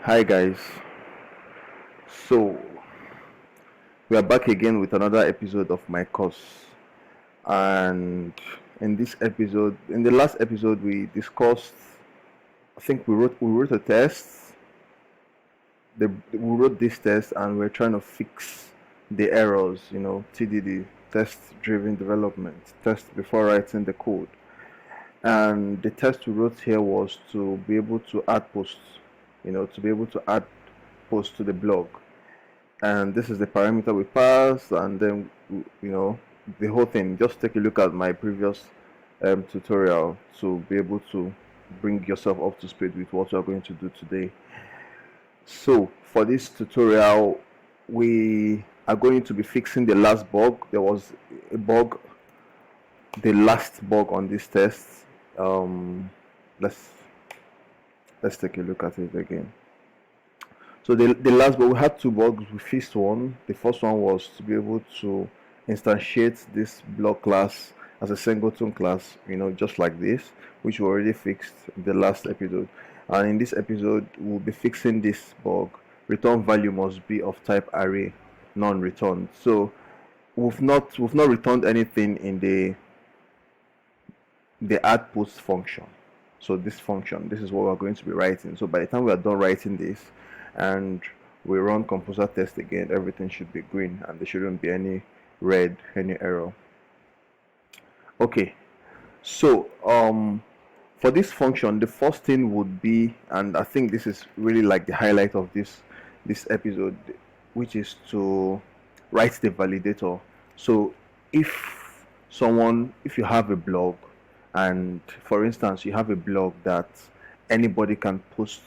Hi guys, so we are back again with another episode of my course, and in the last episode we discussed, I think we wrote a test. We wrote this test and we're trying to fix the errors, TDD, test driven development, test before writing the code. And the test we wrote here was to be able to add posts, to be able to add posts to the blog. And this is the parameter we pass, and then the whole thing. Just take a look at my previous tutorial to be able to bring yourself up to speed with what we are going to do today. So for this tutorial, we are going to be fixing the last bug. There was a bug, the last bug on this test. Let's take a look at it again. So the last bug, we had two bugs. We fixed one. The first one was to be able to instantiate this block class as a singleton class, just like this, which we already fixed in the last episode. And in this episode, we'll be fixing this bug. Return value must be of type array, non-returned. So we've not returned anything in the add post function. So this function, this is what we're going to be writing. So by the time we are done writing this and we run composer test again, everything should be green and there shouldn't be any red, any error. Okay, so for this function, the first thing would be, and I think this is really like the highlight of this episode, which is to write the validator. So if you have a blog, and for instance you have a blog that anybody can post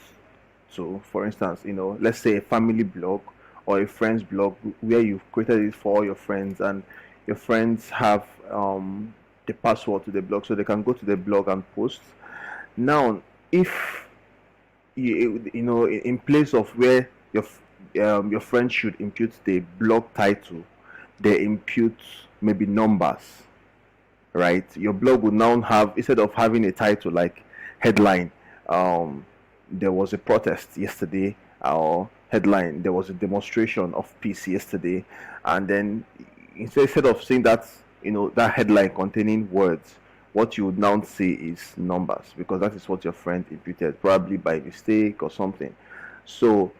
to, for instance, let's say a family blog or a friend's blog where you've created it for all your friends, and your friends have the password to the blog, so they can go to the blog and post. Now if in place of where your friend should impute the blog title, they impute maybe numbers, right? Your blog would now have, instead of having a title like headline, there was a protest yesterday, or headline, there was a demonstration of peace yesterday, and then instead of saying that, that headline containing words, what you would now see is numbers, because that is what your friend imputed, probably by mistake or something. So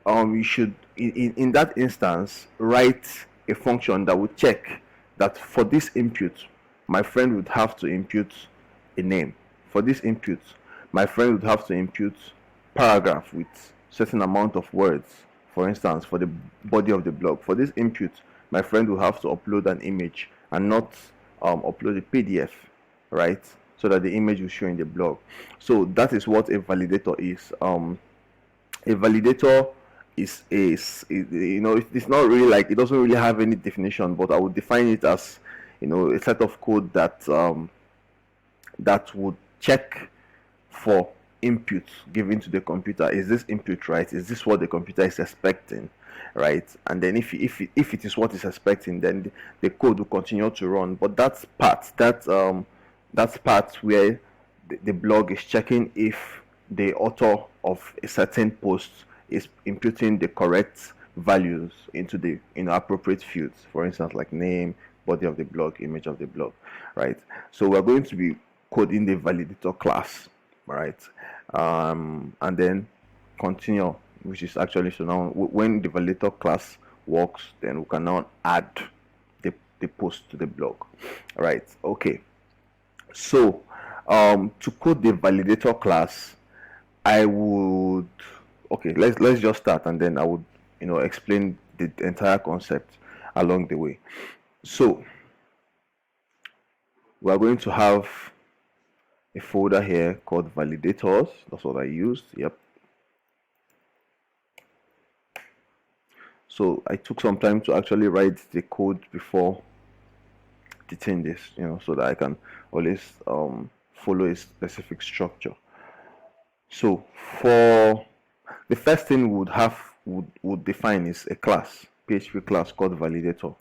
you should in that instance write a function that would check that for this input my friend would have to impute a name. For this input, my friend would have to impute paragraph with certain amount of words. For instance, for the body of the blog, for this input, my friend will have to upload an image and not upload a PDF, right? So that the image will show in the blog. So that is what a validator is. A validator is it's not really, like, it doesn't really have any definition, but I would define it as a set of code that that would check for input given to the computer. Is this input right? Is this what the computer is expecting, right? And then if it is what it's expecting, then the code will continue to run. But that's part where the blog is checking if the author of a certain post is imputing the correct values into the appropriate fields, for instance, like name, body of the blog, image of the blog, right? So we're going to be coding the validator class, right? And then continue, which is actually, so now when the validator class works, then we can now add the post to the blog, right? Okay, so to code the validator class, I would, okay, let's just start, and then I would explain the entire concept along the way. So we are going to have a folder here called validators. That's what I used. Yep. So I took some time to actually write the code before editing this, so that I can always follow a specific structure. So for the first thing would define is a class, PHP class called validator.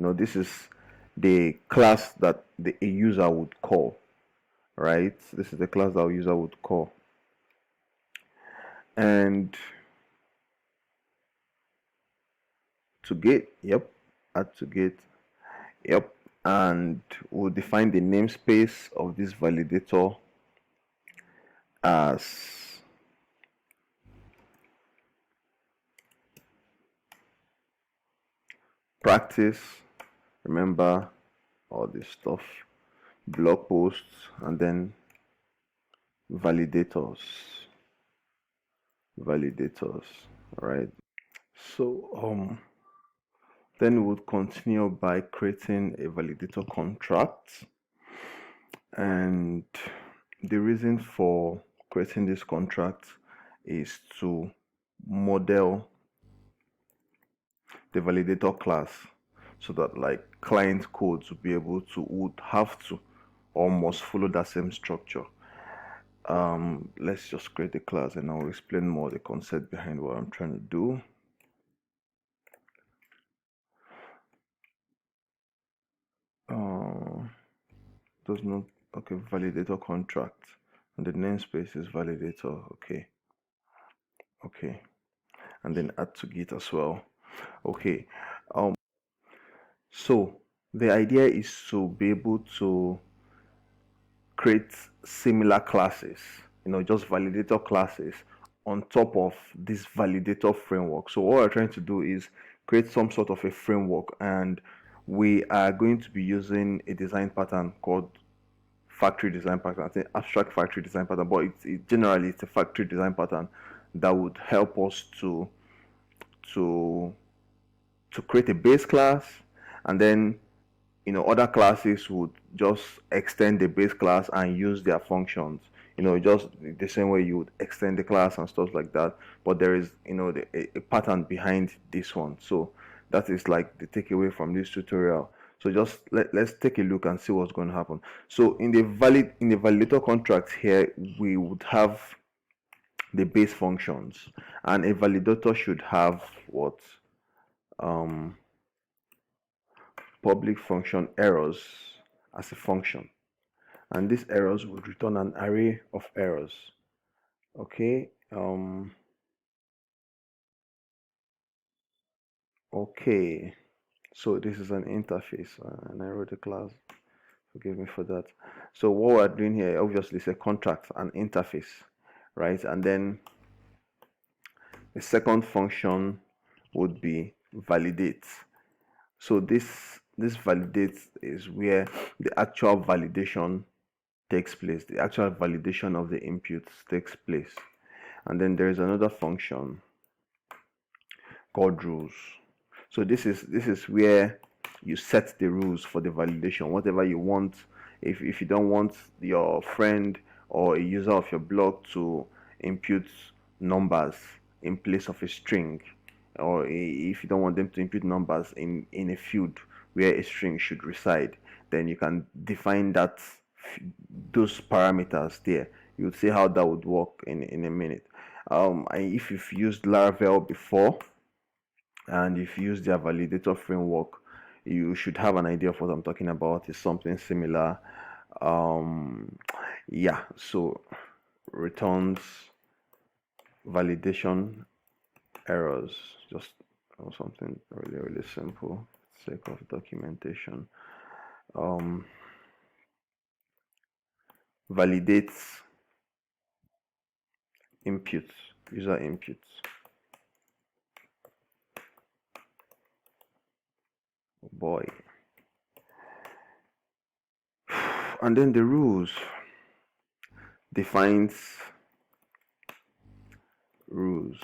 This is the class that a user would call, right? This is the class that a user would call. and to get, yep, add to get, yep, and we'll define the namespace of this validator as practice. Remember all this stuff, blog posts, and then validators, right? So then we'll continue by creating a validator contract, and the reason for creating this contract is to model the validator class so that like client codes would have to or must follow that same structure. Let's just create the class and I'll explain more the concept behind what I'm trying to do. Does not, okay, validator contract, and the namespace is validator. Okay, and then add to git as well. Okay, so the idea is to be able to create similar classes, just validator classes on top of this validator framework. So what we're trying to do is create some sort of a framework, and we are going to be using a design pattern called factory design pattern. I think abstract factory design pattern, but generally it's a factory design pattern that would help us to to create a base class, and then other classes would just extend the base class and use their functions, just the same way you would extend the class and stuff like that. But there is a pattern behind this one. So that is like the takeaway from this tutorial. So just let's take a look and see what's going to happen. So in the validator contract here, we would have the base functions, and a validator should have what, public function errors as a function, and these errors would return an array of errors. Okay, okay, so this is an interface, and I wrote a class, forgive me for that. So what we're doing here obviously is a contract, an interface, right? And then the second function would be validate. So this validate is where the actual validation takes place, the actual validation of the inputs takes place. And then there is another function called rules. So this is where you set the rules for the validation, whatever you want. If you don't want your friend or a user of your blog to impute numbers in place of a string, or if you don't want them to input numbers in a field where a string should reside, then you can define those parameters there. You would see how that would work in a minute. If you've used Laravel before and if you use their validator framework, you should have an idea of what I'm talking about. It's something similar. Yeah, so returns validation errors, just something really simple for the sake of documentation. Validates inputs, user inputs. Oh boy. And then the rules defines rules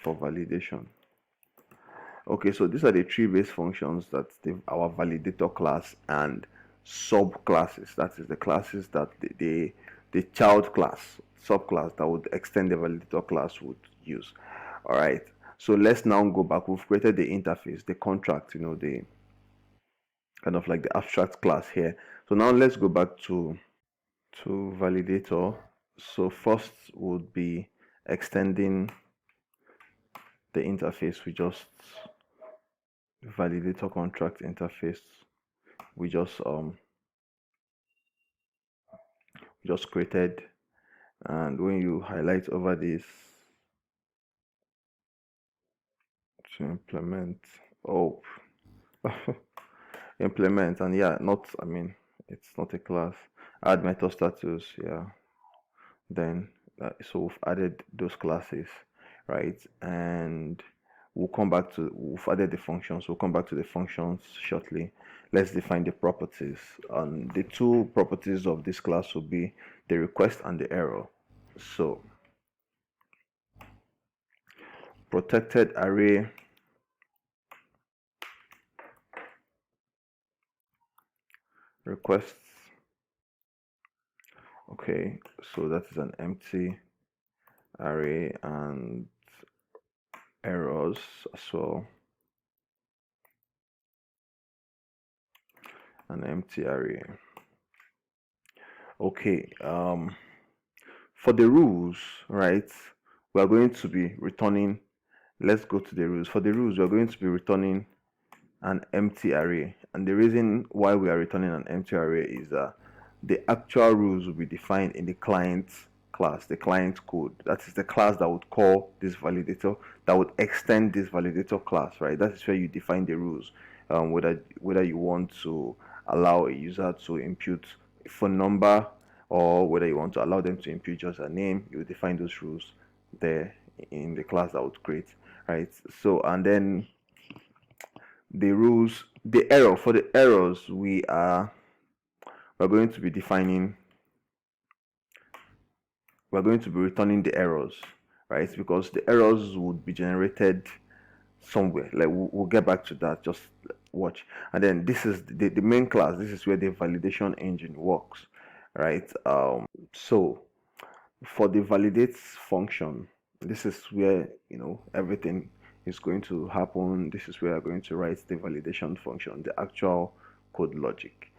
for validation. Okay, so these are the three base functions that our validator class and subclasses, that is the classes that the child class, subclass that would extend the validator class would use. All right, so let's now go back. We've created the interface, the contract, the kind of like the abstract class here. So now let's go back to validator. So first would be extending the interface. We just validator contract interface, we just created, and when you highlight over this, to implement. Oh, implement, and yeah, not, I mean, it's not a class. Add method status, yeah. Then so we've added those classes, right? And we've added the functions. We'll come back to the functions shortly. Let's define the properties. And the two properties of this class will be the request and the error. So protected array requests. Okay, so that is an empty array, and errors as well, an empty array. Okay, for the rules, right, we are going to be returning, let's go to the rules. For the rules, we're going to be returning an empty array, and the reason why we are returning an empty array is that the actual rules will be defined in the client class, the client code. That is the class that would call this validator, that would extend this validator class, right? That is where you define the rules, whether you want to allow a user to impute a phone number, or whether you want to allow them to impute just a name. You define those rules there in the class that would create, right? So, and then the rules, the error, for the errors, we're going to be defining, we're going to be returning the errors, right? Because the errors would be generated somewhere. Like we'll get back to that, just watch. And then this is the main class. This is where the validation engine works, right? So for the validates function, this is where, you know, everything is going to happen. This is where I'm going to write the validation function, the actual code logic.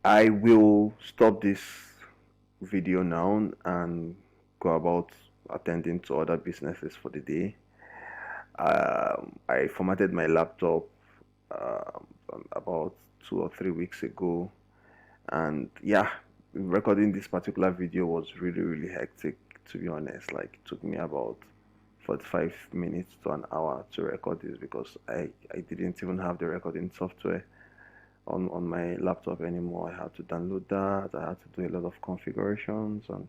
I will stop this video now and go about attending to other businesses for the day. I formatted my laptop about 2 or 3 weeks ago, and yeah, recording this particular video was really hectic, to be honest. Like, it took me about 45 minutes to an hour to record this, because I didn't even have the recording software on my laptop anymore. I had to download that. I had to do a lot of configurations and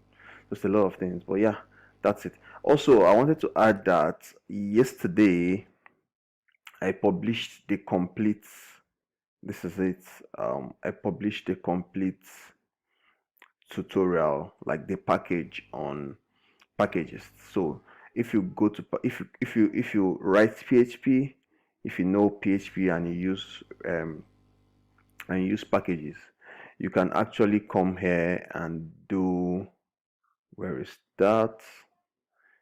just a lot of things. But yeah, that's it. Also, I wanted to add that yesterday I published the complete, this is it, I published the complete tutorial, like the package on packages. So if you go to, if you write PHP, if you know PHP and you use packages, you can actually come here and do, where is that?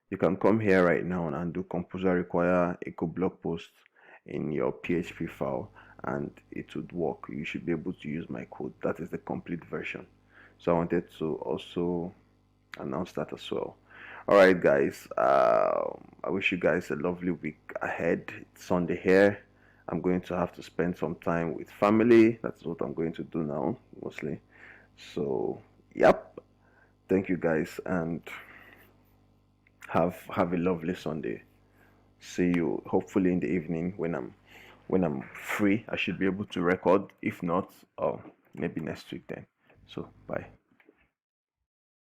You can come here right now and do composer require echo blog post in your PHP file, and it would work. You should be able to use my code. That is the complete version. So I wanted to also announce that as well. All right, guys. I wish you guys a lovely week ahead. It's Sunday here. I'm going to have to spend some time with family. That's what I'm going to do now, mostly. So, yep. Thank you, guys, and have a lovely Sunday. See you hopefully in the evening when I'm free. I should be able to record. If not, maybe next week then. So, bye.